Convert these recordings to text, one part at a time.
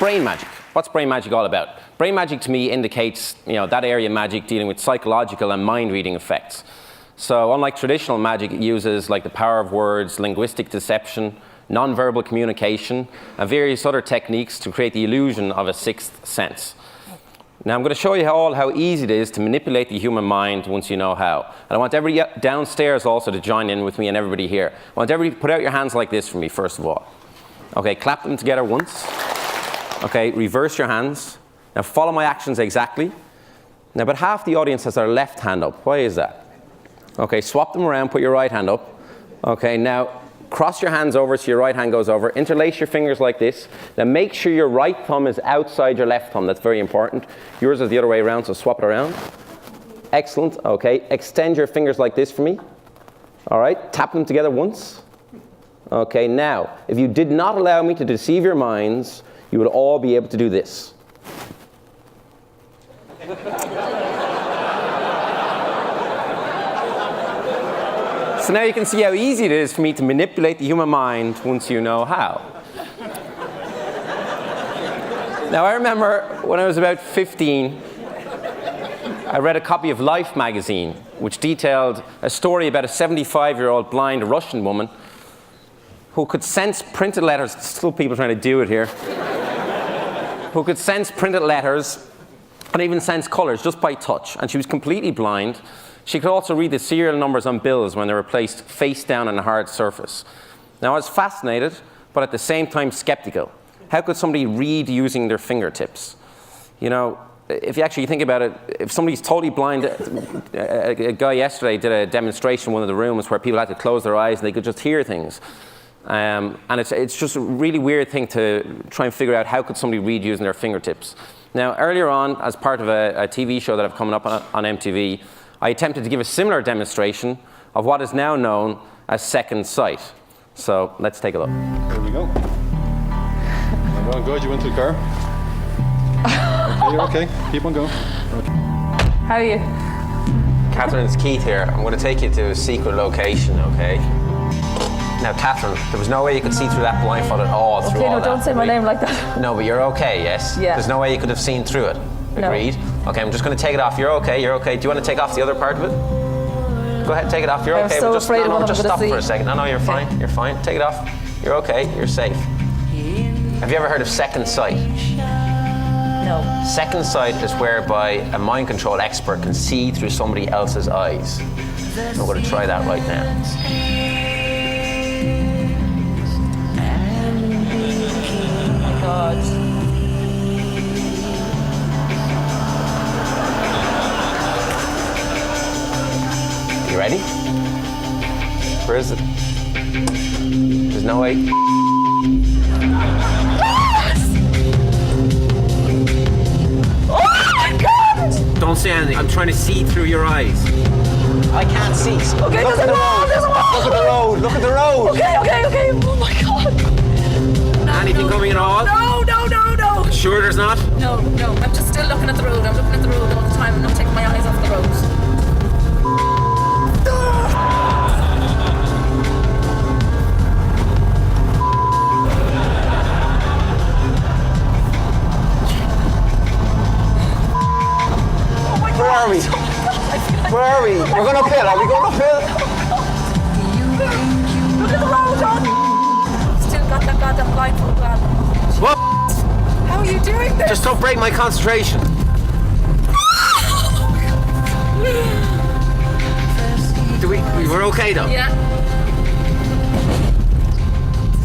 brain magic. What's brain magic all about? Brain magic to me indicates, that area of magic dealing with psychological and mind-reading effects. So unlike traditional magic, it uses like the power of words, linguistic deception, non-verbal communication, and various other techniques to create the illusion of a sixth sense. Now I'm going to show you how easy it is to manipulate the human mind once you know how. And I want everybody downstairs also to join in with me and everybody here. I want everybody to put out your hands like this for me, first of all. Okay, clap them together once. Okay, reverse your hands. Now follow my actions exactly. Now about half the audience has their left hand up. Why is that? Okay, swap them around, put your right hand up. Okay, now cross your hands over so your right hand goes over. Interlace your fingers like this. Now make sure your right thumb is outside your left thumb. That's very important. Yours is the other way around, so swap it around. Excellent, okay. Extend your fingers like this for me. All right, tap them together once. Okay, now, if you did not allow me to deceive your minds, you would all be able to do this. So now you can see how easy it is for me to manipulate the human mind once you know how. Now I remember when I was about 15, I read a copy of Life magazine, which detailed a story about a 75-year-old blind Russian woman who could sense printed letters, still people trying to do it here, who could sense printed letters and even sense colors just by touch. And she was completely blind. She could also read the serial numbers on bills when they were placed face down on a hard surface. Now, I was fascinated, but at the same time skeptical. How could somebody read using their fingertips? If you actually think about it, if somebody's totally blind, a guy yesterday did a demonstration in one of the rooms where people had to close their eyes and they could just hear things. And it's just a really weird thing to try and figure out how could somebody read using their fingertips. Now, earlier on, as part of a TV show that I've coming up on MTV, I attempted to give a similar demonstration of what is now known as second sight. So let's take a look. There we go. Well, good. You went to the car. Okay, you're okay. Keep on going. Okay. How are you? Catherine, it's Keith here. I'm going to take you to a secret location, okay? Now, Catherine, there was no way you could see through that blindfold at all. Okay, no, don't say my name like that. No, but you're okay, yes? Yeah. There's no way you could have seen through it. Agreed? No. Okay, I'm just going to take it off. You're okay, you're okay. Do you want to take off the other part of it? Go ahead, take it off. You're okay. I'm so afraid of what I'm just stop see. for a second. No, you're fine. You're fine. Take it off. You're okay. You're safe. Have you ever heard of second sight? No. Second sight is whereby a mind control expert can see through somebody else's eyes. I'm going to try that right now. Oh my God. You ready? Where is it? There's no way. Yes! Oh my God! Don't say anything. I'm trying to see through your eyes. I can't see. Okay, there's a wall! There's a wall! Look at the road. Look at the road. Okay. Oh my God. Anything coming at all? No. Sure there's not? No. I'm just still looking at the road. I'm looking at the road all the time. I'm not taking my eyes off the road. Where are we? Where are we? We're going uphill. Are we going uphill? Look at the road, John. Still got that goddamn blindfold on. What? How are you doing this? Just don't break my concentration. We're okay though? Yeah.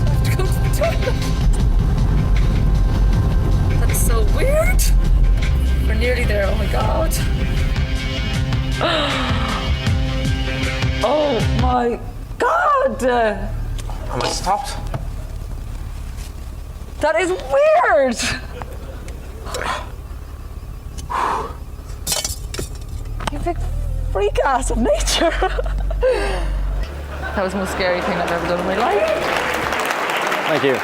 Have to go to the toilet. That's so weird. We're nearly there. Oh my God. Oh my God. Am I stopped? That is weird. You big freak ass of nature. That was the most scary thing I've ever done in my life. Thank you.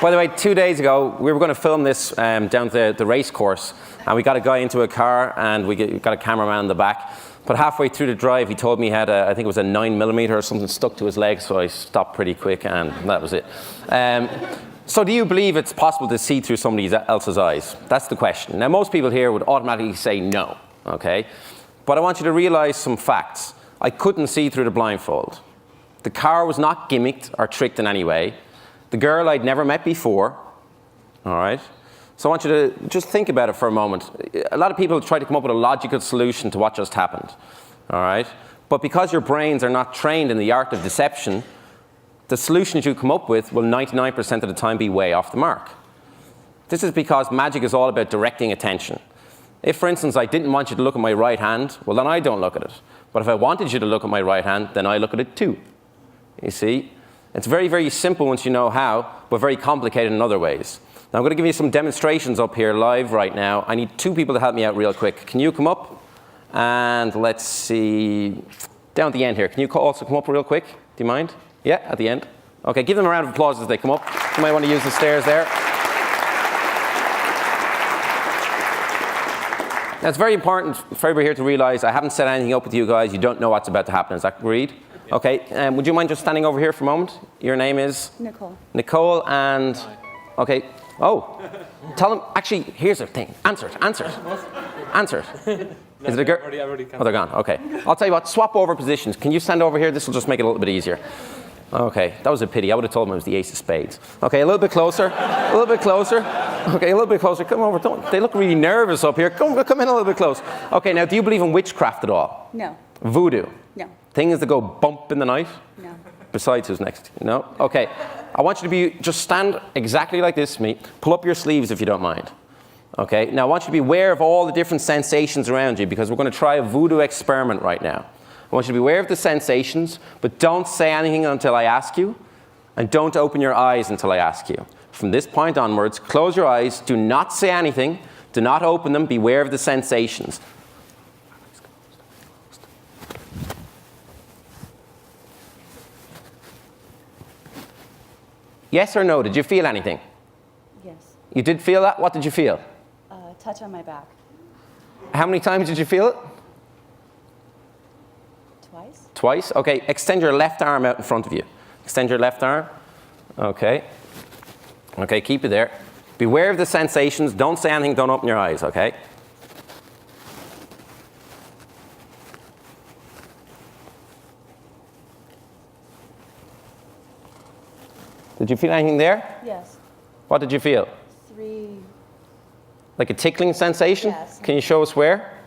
By the way, 2 days ago, we were going to film this down the race course, and we got a guy into a car, and we got a cameraman in the back. But halfway through the drive, he told me he had I think it was a 9mm or something stuck to his leg, so I stopped pretty quick, and that was it. So do you believe it's possible to see through somebody else's eyes? That's the question. Now, most people here would automatically say no, okay? But I want you to realize some facts. I couldn't see through the blindfold. The car was not gimmicked or tricked in any way. The girl I'd never met before, all right? So I want you to just think about it for a moment. A lot of people try to come up with a logical solution to what just happened, all right? But because your brains are not trained in the art of deception, the solutions you come up with will 99% of the time be way off the mark. This is because magic is all about directing attention. If, for instance, I didn't want you to look at my right hand, well, then I don't look at it. But if I wanted you to look at my right hand, then I look at it too. You see? It's very, very simple once you know how, but very complicated in other ways. Now, I'm going to give you some demonstrations up here live right now. I need 2 people to help me out real quick. Can you come up? And let's see, down at the end here. Can you also come up real quick? Do you mind? Yeah, at the end. Okay, give them a round of applause as they come up. You might want to use the stairs there. Now, it's very important for everybody here to realize I haven't set anything up with you guys. You don't know what's about to happen. Is that agreed? Yeah. Okay, would you mind just standing over here for a moment? Your name is? Nicole. Nicole, and, okay. Oh, tell them, actually, here's the thing. Answer it. Answer it. Is it a girl? Oh, they're gone. Okay. I'll tell you what, swap over positions. Can you stand over here? This will just make it a little bit easier. Okay, that was a pity. I would have told them it was the ace of spades. Okay, a little bit closer. A little bit closer. Okay, a little bit closer. Come over. They look really nervous up here. Come in a little bit close. Okay, now, do you believe in witchcraft at all? No. Voodoo? No. Things that go bump in the night? No. Besides, who's next? No? Okay. I want you to just stand exactly like this to me. Pull up your sleeves if you don't mind. Okay, now I want you to be aware of all the different sensations around you because we're going to try a voodoo experiment right now. I want you to be aware of the sensations, but don't say anything until I ask you, and don't open your eyes until I ask you. From this point onwards, close your eyes, do not say anything, do not open them, beware of the sensations. Yes or no, did you feel anything? Yes. You did feel that? What did you feel? Touch on my back. How many times did you feel it? Twice. Twice? Okay, extend your left arm out in front of you. Extend your left arm. Okay. Okay, keep it there. Beware of the sensations. Don't say anything. Don't open your eyes, okay? Did you feel anything there? Yes. What did you feel? 3. Like a tickling sensation? Yes. Can you show us where?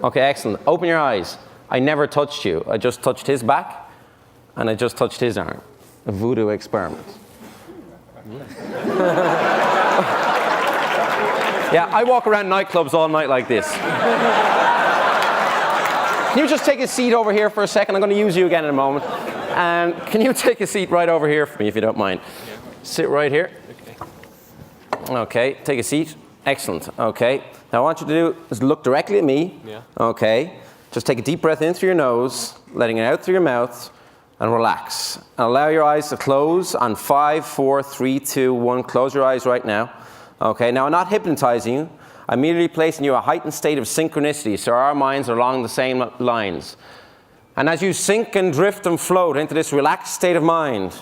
Okay, excellent. Open your eyes. I never touched you. I just touched his back, and I just touched his arm. A voodoo experiment. Yeah, I walk around nightclubs all night like this. Can you just take a seat over here for a second? I'm going to use you again in a moment. And can you take a seat right over here for me, if you don't mind? Yeah. Sit right here. Okay, take a seat. Excellent. Okay. Now, what I want you to do is look directly at me. Yeah. Okay. Just take a deep breath in through your nose, letting it out through your mouth, and relax. And allow your eyes to close on 5, 4, 3, 2, 1. Close your eyes right now. Okay. Now, I'm not hypnotizing you. I'm merely placing you in a heightened state of synchronicity, so our minds are along the same lines. And as you sink and drift and float into this relaxed state of mind,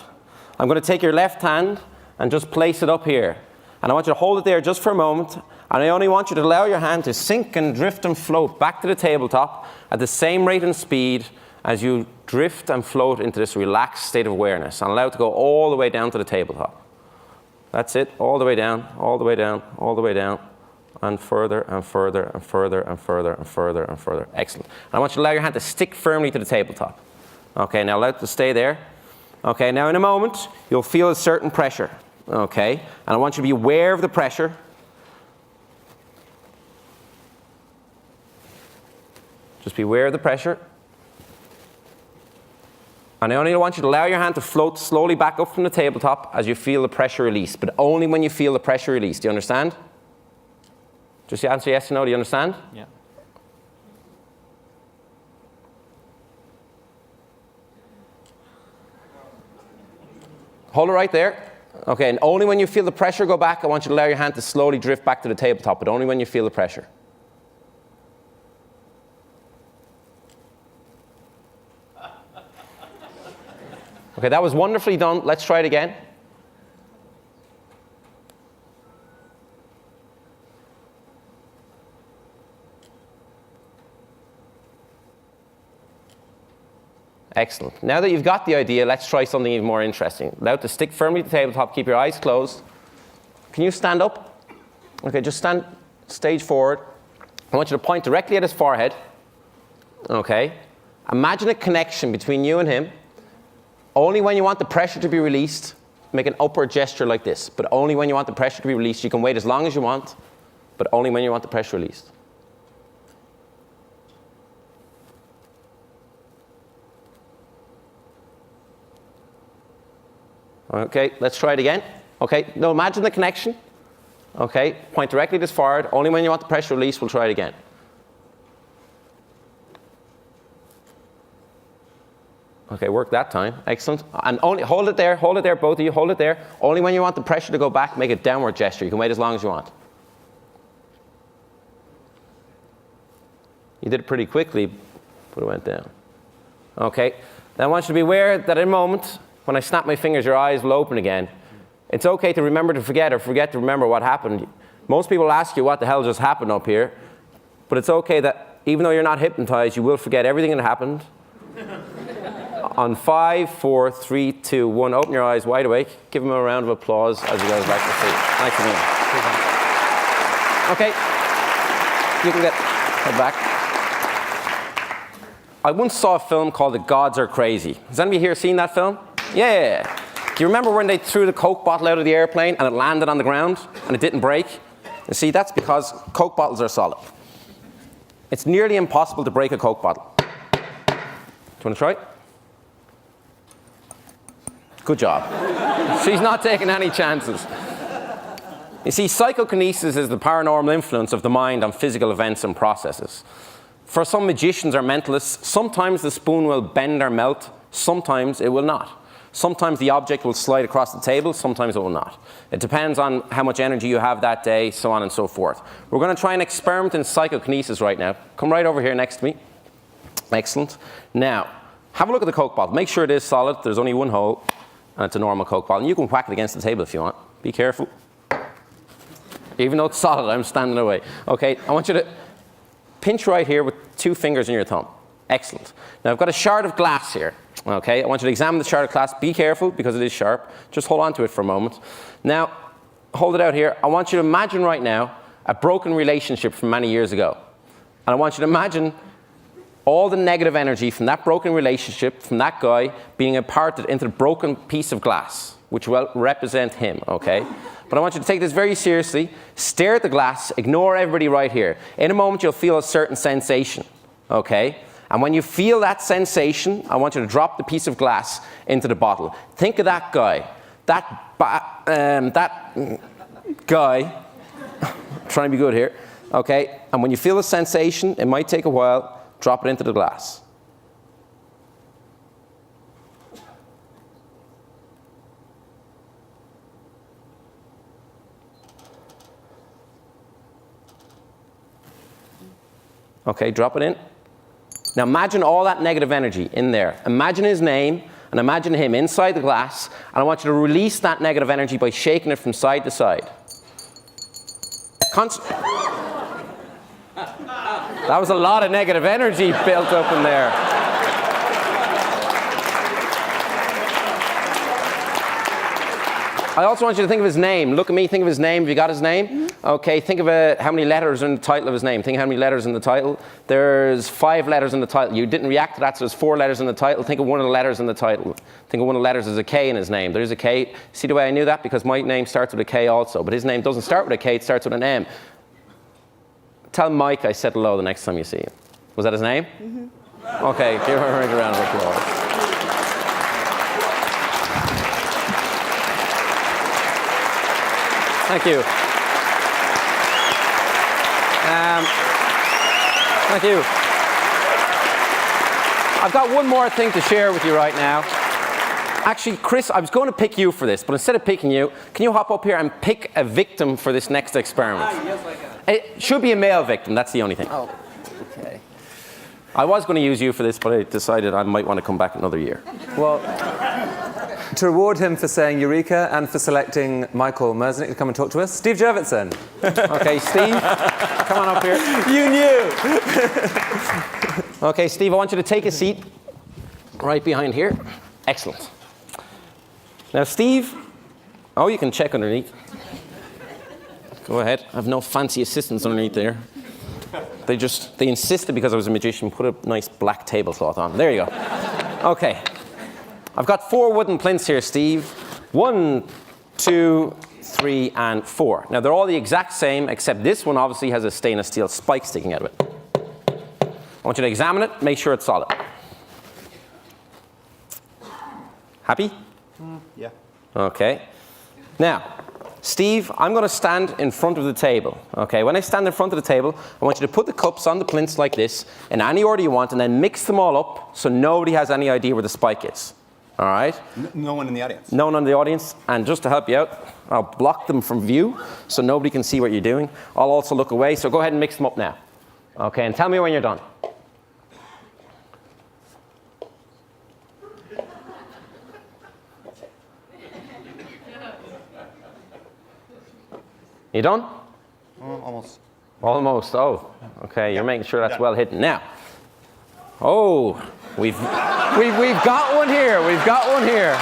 I'm going to take your left hand and just place it up here. And I want you to hold it there just for a moment. And I only want you to allow your hand to sink and drift and float back to the tabletop at the same rate and speed as you drift and float into this relaxed state of awareness. And allow it to go all the way down to the tabletop. That's it. All the way down, all the way down, all the way down. And further and further and further and further and further and further. Excellent. And I want you to allow your hand to stick firmly to the tabletop. Okay, now allow it to stay there. Okay, now in a moment, you'll feel a certain pressure. Okay, and I want you to be aware of the pressure. Just be aware of the pressure. And I only want you to allow your hand to float slowly back up from the tabletop as you feel the pressure release, but only when you feel the pressure release. Do you understand? Just answer yes or no. Do you understand? Yeah. Hold it right there. Okay, and only when you feel the pressure go back, I want you to allow your hand to slowly drift back to the tabletop, but only when you feel the pressure. Okay, that was wonderfully done. Let's try it again. Excellent. Now that you've got the idea, let's try something even more interesting. Allow it to stick firmly to the tabletop. Keep your eyes closed. Can you stand up? Okay, just stand stage forward. I want you to point directly at his forehead. Okay. Imagine a connection between you and him. Only when you want the pressure to be released, make an upward gesture like this. But only when you want the pressure to be released. You can wait as long as you want, but only when you want the pressure released. Okay, let's try it again. Okay, now imagine the connection. Okay, point directly to his forehead. Only when you want the pressure released, we'll try it again. Okay, work that time. Excellent. And only hold it there, both of you, hold it there. Only when you want the pressure to go back, make a downward gesture. You can wait as long as you want. You did it pretty quickly, but it went down. Okay, now I want you to be aware that in a moment, when I snap my fingers, your eyes will open again. It's okay to remember to forget or forget to remember what happened. Most people ask you what the hell just happened up here, but it's okay that even though you're not hypnotized, you will forget everything that happened. On 5, 4, 3, 2, 1, open your eyes wide awake. Give them a round of applause as you guys back to seat. Nice to meet you. Okay, you can head back. I once saw a film called The Gods Are Crazy. Has anybody here seen that film? Yeah. Do you remember when they threw the Coke bottle out of the airplane and it landed on the ground and it didn't break? You see, that's because Coke bottles are solid. It's nearly impossible to break a Coke bottle. Do you want to try it? Good job. She's not taking any chances. You see, psychokinesis is the paranormal influence of the mind on physical events and processes. For some magicians or mentalists, sometimes the spoon will bend or melt, sometimes it will not. Sometimes the object will slide across the table, sometimes it will not. It depends on how much energy you have that day, so on and so forth. We're going to try an experiment in psychokinesis right now. Come right over here next to me. Excellent. Now, have a look at the Coke bottle. Make sure it is solid. There's only one hole, and it's a normal Coke bottle. And you can whack it against the table if you want. Be careful. Even though it's solid, I'm standing away. Okay, I want you to pinch right here with 2 fingers in your thumb. Excellent. Now, I've got a shard of glass here. Okay, I want you to examine the shard of glass. Be careful, because it is sharp. Just hold on to it for a moment. Now, hold it out here. I want you to imagine right now a broken relationship from many years ago. And I want you to imagine all the negative energy from that broken relationship, from that guy, being imparted into the broken piece of glass, which will represent him, okay? But I want you to take this very seriously. Stare at the glass. Ignore everybody right here. In a moment, you'll feel a certain sensation, okay? And when you feel that sensation, I want you to drop the piece of glass into the bottle. Think of that guy. That guy. Trying to be good here. Okay? And when you feel the sensation, it might take a while, drop it into the glass. Okay, drop it in. Now imagine all that negative energy in there. Imagine his name and imagine him inside the glass, and I want you to release that negative energy by shaking it from side to side. That was a lot of negative energy built up in there. I also want you to think of his name. Look at me, think of his name. Have you got his name? Mm-hmm. Okay, think of how many letters are in the title of his name. Think of how many letters in the title. There's 5 letters in the title. You didn't react to that, so there's 4 letters in the title. Think of one of the letters in the title. Think of one of the letters as a K in his name. There's a K. See the way I knew that? Because my name starts with a K also, but his name doesn't start with a K, it starts with an M. Tell Mike I said hello the next time you see him. Was that his name? Mm-hmm. Okay, give her a round of applause. Thank you. Thank you. I've got one more thing to share with you right now. Actually, Chris, I was going to pick you for this, but instead of picking you, can you hop up here and pick a victim for this next experiment? Yes, I can. It should be a male victim, that's the only thing. Oh, okay. I was going to use you for this, but I decided I might want to come back another year. Well, to reward him for saying Eureka and for selecting Michael Merzenich to come and talk to us, Steve Jurvetson. Okay, Steve, come on up here. You knew! Okay, Steve, I want you to take a seat. right behind here. Excellent. Now, Steve, oh, you can check underneath. Go ahead. I have no fancy assistants underneath there. They insisted because I was a magician, put a nice black tablecloth on. There you go. Okay. I've got 4 wooden plinths here, Steve. 1, 2, 3, and 4. Now, they're all the exact same, except this one obviously has a stainless steel spike sticking out of it. I want you to examine it, make sure it's solid. Happy? Yeah. Okay. Now, Steve, I'm going to stand in front of the table. Okay, when I stand in front of the table, I want you to put the cups on the plinths like this, in any order you want, and then mix them all up so nobody has any idea where the spike is. All right? No one in the audience. No one in the audience. And just to help you out, I'll block them from view so nobody can see what you're doing. I'll also look away, so go ahead and mix them up now. Okay, and tell me when you're done. You done? Almost. Almost. Oh, okay. You're making sure that's well hidden. Now, oh, we've got one here. We've got one here.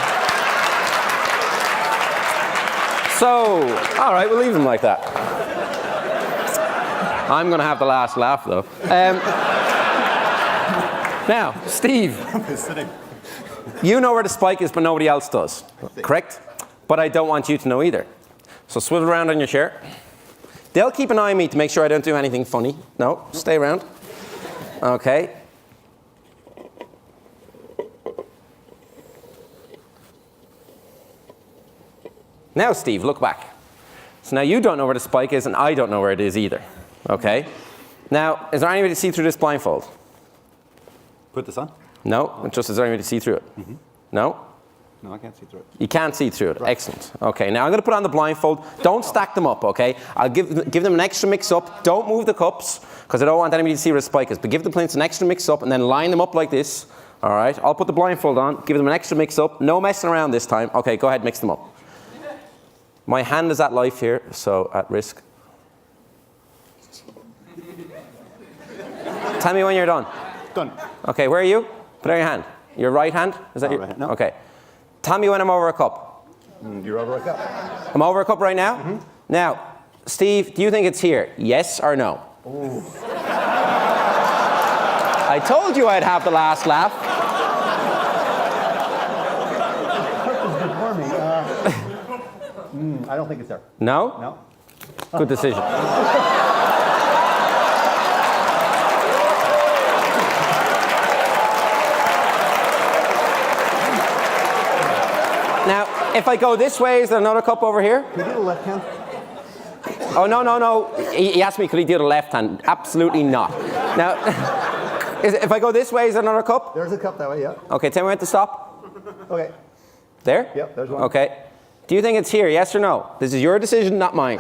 So, all right, we'll leave them like that. I'm going to have the last laugh, though. Now, Steve, you know where the spike is, but nobody else does. Correct? But I don't want you to know either. So swivel around on your chair. They'll keep an eye on me to make sure I don't do anything funny. No, stay around. Okay. Now, Steve, look back. So now you don't know where the spike is, and I don't know where it is either. Okay? Now, is there any way to see through this blindfold? Put this on? No? Just is there any way to see through it? Mm-hmm. No? No, I can't see through it. You can't see through it. Right. Excellent. Okay, now I'm going to put on the blindfold. Don't stack them up, okay? I'll give them an extra mix-up. Don't move the cups, because I don't want anybody to see where the spike is. But give the plinths an extra mix-up, and then line them up like this. All right? I'll put the blindfold on, give them an extra mix-up. No messing around this time. Okay, go ahead, mix them up. My hand is at life here, so at risk. Tell me when you're done. Done. Okay, where are you? Put out your hand. Your right hand? Is that your right hand, no. Okay. Tell me when I'm over a cup. You're over a cup. I'm over a cup right now? Mm-hmm. Now, Steve, do you think it's here? Yes or no? Ooh. I told you I'd have the last laugh. I don't think it's there. No? No. Good decision. Now, if I go this way, is there another cup over here? Can you do the left hand? Oh, no. He asked me, could he do the left hand? Absolutely not. Now, if I go this way, is there another cup? There's a cup that way, yeah. Okay, tell me when to stop. Okay. There? Yep, there's one. Okay. Do you think it's here, yes or no? This is your decision, not mine.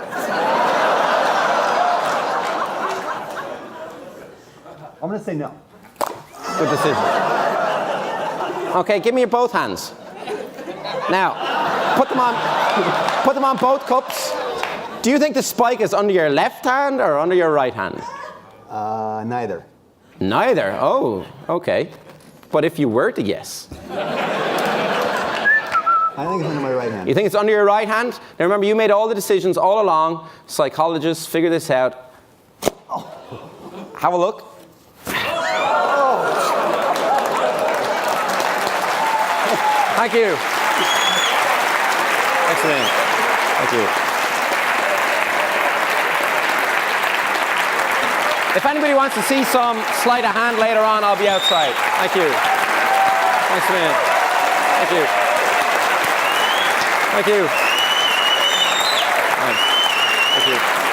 I'm going to say no. Good decision. Okay, give me both hands. Now, put them on both cups. Do you think the spike is under your left hand or under your right hand? Neither. Neither? Oh, okay. But if you were to guess. I think it's under my right hand. You think it's under your right hand? Now remember, you made all the decisions all along. Psychologists, figure this out. Oh. Have a look. Oh. Thank you. Excellent. Thank you. If anybody wants to see some sleight of hand later on, I'll be outside. Thank you. Thanks a minute. Thank you. Thank you. Thanks. Thank you.